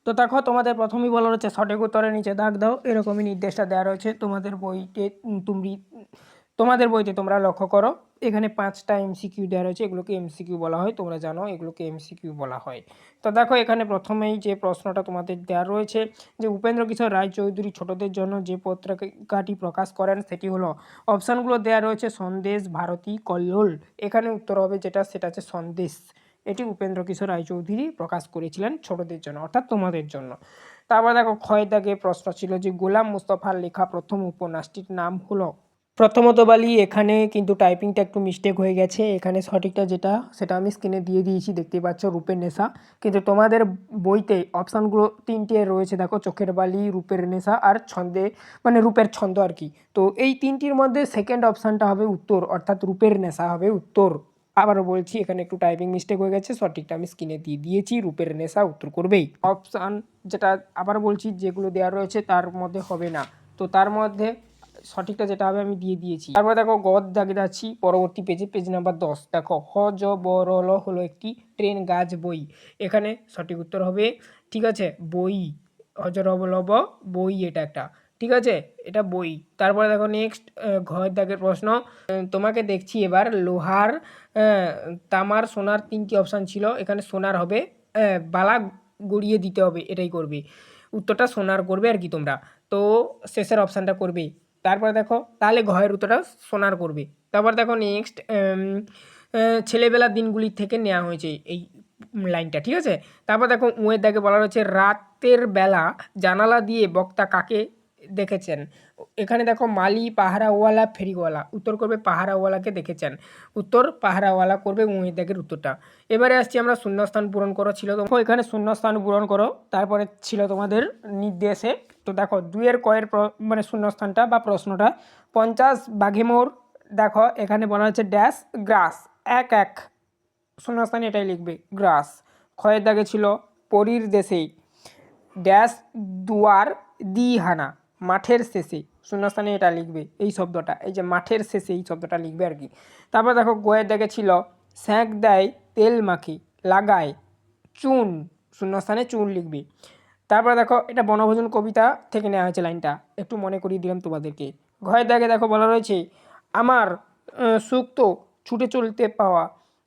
তো দেখো তোমাদের প্রথমেই বলা রয়েছে সঠিক উত্তরের নিচে দাগ দাও, এরকমই নির্দেশটা দেওয়া রয়েছে তোমাদের বইতে। তোমাদের বইতে তোমরা লক্ষ্য করো, এখানে 5টা এমসিকিউ দেওয়া রয়েছে, এগুলোকে এমসিকিউ বলা হয়, তোমরা জানো এগুলোকে এমসিকিউ বলা হয়। তো দেখো এখানে প্রথমেই যে প্রশ্নটা তোমাদের দেওয়া রয়েছে যে উপেন্দ্র কিশোর রায়চৌধুরী ছোটদের জন্য যে পত্রিকাটি প্রকাশ করেন সেটি হলো, অপশানগুলো দেওয়া রয়েছে সন্দেশ, ভারতী, কল্লোল। এখানে উত্তর হবে যেটা, সেটা হচ্ছে সন্দেশ। এটি উপেন্দ্র কিশোর রায়চৌধুরী প্রকাশ করেছিলেন ছোটদের জন্য, অর্থাৎ তোমাদের জন্য। তারপর দেখো ক্ষয়ের দাগে প্রশ্ন ছিল যে গোলাম মুস্তফার লেখা প্রথম উপন্যাসটির নাম হলো। প্রথমত বলি, এখানে কিন্তু টাইপিংটা একটু মিস্টেক হয়ে গেছে। এখানে সঠিকটা যেটা সেটা আমি স্ক্রিনে দিয়ে দিয়েছি, দেখতেই পাচ্ছ, রূপের নেশা। কিন্তু তোমাদের বইতে অপশানগুলো 3টে রয়েছে, দেখো, চোখের বালি, রূপের নেশা আর ছন্দে, মানে রূপের ছন্দ আর কি। তো এই 3টির মধ্যে সেকেন্ড অপশানটা হবে উত্তর, অর্থাৎ রূপের নেশা হবে উত্তর। আবারও বলছি, এখানে একটু টাইপিং মিস্টেক হয়ে গেছে, সঠিকটা আমি স্ক্রিনে দিয়ে দিয়েছি, রূপের নেশা উত্তর করবেই। অপশান যেটা আবার বলছি, যেগুলো দেওয়া রয়েছে তার মধ্যে হবে না, তো তার মধ্যে সঠিকটা যেটা হবে আমি দিয়ে দিয়েছি। তারপর দেখো গদ দাগে যাচ্ছি পরবর্তী পেজে, পেজ নাম্বার 10। দেখো হ জ ব র ল হলো একটি ট্রেন গাছ বই। এখানে সঠিক উত্তর হবে, ঠিক আছে, বই। হজর লব বই, এটা একটা, ঠিক আছে, এটা বই। তারপরে দেখো নেক্সট ঘর দাগের প্রশ্ন, তোমাকে দেখছি এবার লোহার, তামার, সোনার 3টি অপশান ছিল, এখানে সোনার হবে, বালা গড়িয়ে দিতে হবে, এটাই করবে উত্তরটা, সোনার করবে আর কি তোমরা। তো শেষের অপশানটা করবে। তারপরে দেখো তাহলে ঘরের উত্তরটা সোনার করবে। তারপর দেখো নেক্সট, ছেলেবেলার দিনগুলির থেকে নেওয়া হয়েছে এই লাইনটা, ঠিক আছে। তারপর দেখো উঁয়ের দাগে বলা রয়েছে রাতের বেলা জানালা দিয়ে বক্তা কাকে দেখেছেন। এখানে দেখো মালি, পাহারাওয়ালা, ফেরিওয়ালা। উত্তর করবে পাহারাওয়ালাকে দেখেছেন, উত্তর পাহারাওয়ালা করবে উঁয়ের দাগের উত্তরটা। এবারে আসছি আমরা শূন্যস্থান পূরণ করো ছিল, তো এখানে শূন্যস্থান পূরণ করো, তারপরে ছিল তোমাদের নির্দেশে। তো দেখো 2-এর কয়ের মানে শূন্যস্থানটা বা প্রশ্নটা, 50 বাঘেমোর। দেখো এখানে বলা হচ্ছে ড্যাশ গ্রাস, এক শূন্যস্থানে এটাই লিখবে, গ্রাস। ক্ষয়ের দাগে ছিল পরীর দেশেই ড্যাশ দুয়ার দিহানা, মাঠের শেষে, শূন্যস্থানে এটা লিখবে, এই শব্দটা, এই যে মাঠের শেষে এই শব্দটা লিখবে আর কি। তারপর দেখো গোয়ের দাগে ছিল স্যাঁক দেয় তেল মাখি, লাগায় চুন, শূন্যস্থানে চুন লিখবে। তারপর দেখো এটা বনভোজন কবিতা থেকে নেওয়া হয়েছে লাইনটা, একটু মনে করিয়ে দিলাম তোমাদেরকে। ঘরের দাগে দেখো বলা রয়েছে আমার সুখ তো ছুটে চলতে পাওয়া,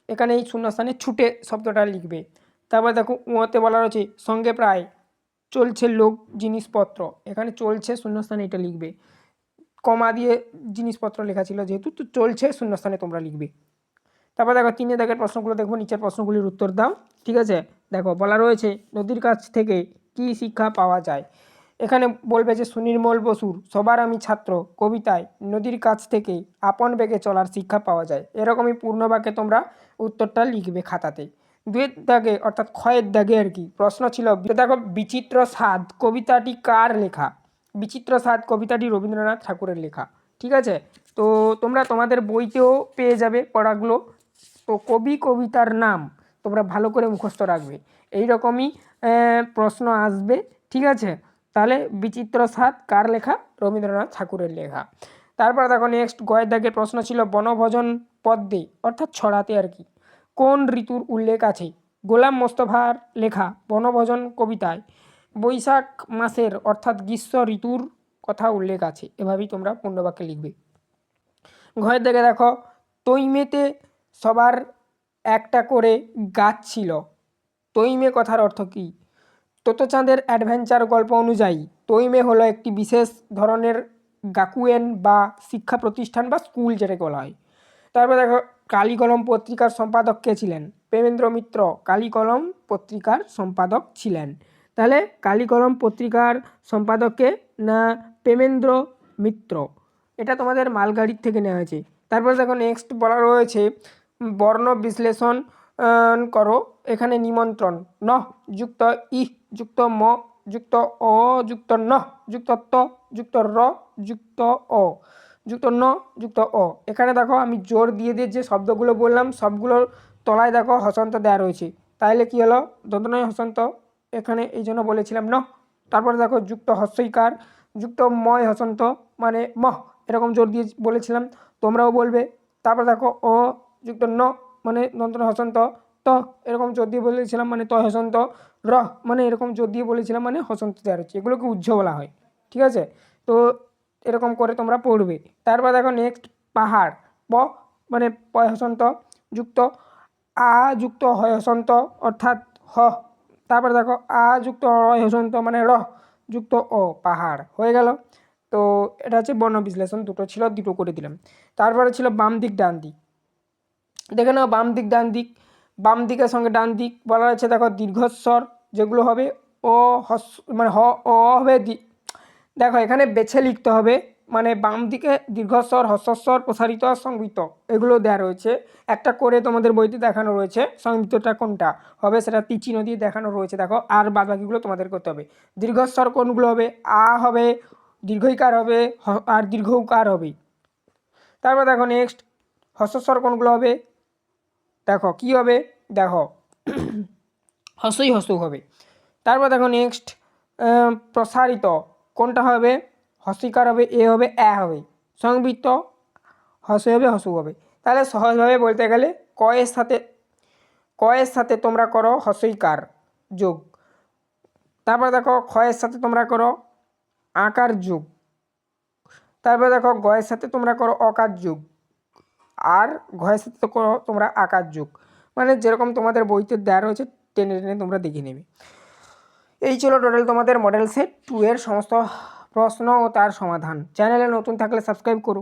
এখানে এই শূন্যস্থানে ছুটে শব্দটা লিখবে। তারপর দেখো উঁয়াতে বলা রয়েছে সঙ্গে প্রায় চলছে লোক জিনিসপত্র, এখানে চলছে শূন্যস্থানে এটা লিখবে, কমা দিয়ে জিনিসপত্র লেখা ছিল যেহেতু, তো চলছে শূন্যস্থানে তোমরা লিখবে। তারপর দেখো 3 দাগের প্রশ্নগুলো দেখবো, নিচের প্রশ্নগুলির উত্তর দাও, ঠিক আছে। দেখো বলা রয়েছে নদীর কাছ থেকে কি শিক্ষা পাওয়া যায়। এখানে বলবে যে সুনির্মল বসুর সবার আমি ছাত্র কবিতায় নদীর কাছ থেকে আপন বেগে চলার শিক্ষা পাওয়া যায়, এরকমই পূর্ণ বাক্যে তোমরা উত্তরটা লিখবে খাতাতে। 2-এর দাগে অর্থাৎ ক্ষয়ের দাগে আর কি প্রশ্ন ছিল, দেখো বিচিত্র স্বাদ কবিতাটি কার লেখা। বিচিত্র স্বাদ কবিতাটি রবীন্দ্রনাথ ঠাকুরের লেখা, ঠিক আছে। তো তোমরা তোমাদের বইতেও পেয়ে যাবে পড়াগুলো। তো কবি কবিতার নাম তোমরা ভালো করে মুখস্থ রাখবে, এই রকমই প্রশ্ন আসবে, ঠিক আছে। তাহলে বিচিত্র স্বাদ কার লেখা, রবীন্দ্রনাথ ঠাকুরের লেখা। তারপর দেখো নেক্সট গয়ের দাগের প্রশ্ন ছিল বনভোজন পদ্যে অর্থাৎ ছড়াতে আর কি কোন ঋতুর উল্লেখ আছে। গোলাম মোস্তফার লেখা বনভোজন কবিতায় বৈশাখ মাসের অর্থাৎ গ্রীষ্ম ঋতুর কথা উল্লেখ আছে, এভাবেই তোমরা পূর্ণবাক্যে লিখবে। ঘরের দিকে দেখো তৈমেতে সবার একটা করে গাছ ছিল, তৈমে কথার অর্থ কী। তোতোচাঁদের অ্যাডভেঞ্চার গল্প অনুযায়ী তৈমে হলো একটি বিশেষ ধরনের গাকুয়েন বা শিক্ষা প্রতিষ্ঠান বা স্কুল যেটাকে বলা হয়। তারপর দেখো কালিকলম পত্রিকার সম্পাদক কে ছিলেন। প্রেমেন্দ্র মিত্র কালিকলম পত্রিকার সম্পাদক ছিলেন। তাহলে কালিকলম পত্রিকার সম্পাদককে না প্রেমেন্দ্র মিত্র, এটা তোমাদের মালগাড়ির থেকে নেওয়া হয়েছে। তারপরে দেখো নেক্সট বলা রয়েছে বর্ণ বিশ্লেষণ করো। এখানে নিমন্ত্রণ ন যুক্ত ই যুক্ত ম যুক্ত অ যুক্ত ন যুক্ত ত যুক্ত র যুক্ত অ যুক্ত ন যুক্ত অ। এখানে দেখো আমি জোর দিয়ে দিয়ে যে শব্দগুলো বললাম সবগুলোর তলায় দেখো হসন্ত দেওয়া রয়েছে, তাইলে কি হলো দন্তনয় হসন্ত, এখানে এই জন্য বলেছিলাম ন। তারপরে দেখো যুক্ত হস্যইকার যুক্ত ময় হসন্ত মানে মহ, এরকম জোর দিয়ে বলেছিলাম, তোমরাও বলবে। তারপর দেখো অ যুক্ত ন মানে দন্তনয় হসন্ত, ত এরকম জোর দিয়ে বলেছিলাম মানে ত হসন্ত, র মানে এরকম জোর দিয়ে বলেছিলাম মানে হসন্ত দেওয়া হচ্ছে, এগুলোকে উজ্জ বলা হয়। ঠিক আছে, তো এরকম করে তোমরা পড়বে। তারপর দেখো নেক্সট পাহাড়, প মানে পয় হসন্ত যুক্ত আ যুক্ত হয় হসন্ত অর্থাৎ হ। তারপরে দেখো আ যুক্ত হয় হসন্ত মানে র যুক্ত ও, পাহাড় হয়ে গেল। তো এটা হচ্ছে বর্ণ বিশ্লেষণ, দুটো ছিল, দুটো করে দিলাম। তারপরে ছিল বাম দিক ডান দিক, দেখে নাও বাম দিক ডান দিক। বাম দিকের সঙ্গে ডান দিক বলা হচ্ছে, দেখো দীর্ঘস্বর যেগুলো হবে ও হস মানে হ ও হবে দেখো এখানে বেছে লিখতে হবে, মানে বাম দিকে দীর্ঘস্বর, হস্বস্বর, প্রসারিত, সংবৃত এগুলো দেওয়া রয়েছে। একটা করে তোমাদের বইতে দেখানো রয়েছে, সংবৃতটা কোনটা হবে সেটা তীর দিয়ে দেখানো রয়েছে দেখো, আর বাদ বাকিগুলো তোমাদের করতে হবে। দীর্ঘস্বর কোনগুলো হবে, আ হবে, দীর্ঘইকার হবে, আর দীর্ঘ উকার হবে। তারপর দেখো নেক্সট হস্বস্বর কোনগুলো হবে, দেখো কি হবে, দেখো হস্যই হস্য হবে। তারপর দেখো নেক্সট প্রসারিত কোনটা হবে, হস্যিকার হবে, এ হবে, এ হবে, সংবৃত্ত হস্য হবে, হস্য হবে। তাহলে সহজভাবে বলতে গেলে কয়ের সাথে তোমরা করো হস্যইকার যোগ, তারপর দেখো ক্ষয়ের সাথে তোমরা করো আকার যোগ, তারপর দেখো গয়ের সাথে তোমরা করো অকার যোগ, আর ঘয়ের সাথে তো করো তোমরা আকার যোগ। মানে যেরকম তোমাদের বইতে দেওয়া রয়েছে টেনে টেনে তোমরা দেখে নেবে। এই ছিল টোটাল তোমাদের মডেল সেট 2 এর সমস্ত প্রশ্ন ও তার সমাধান। চ্যানেলে নতুন থাকলে সাবস্ক্রাইব করো।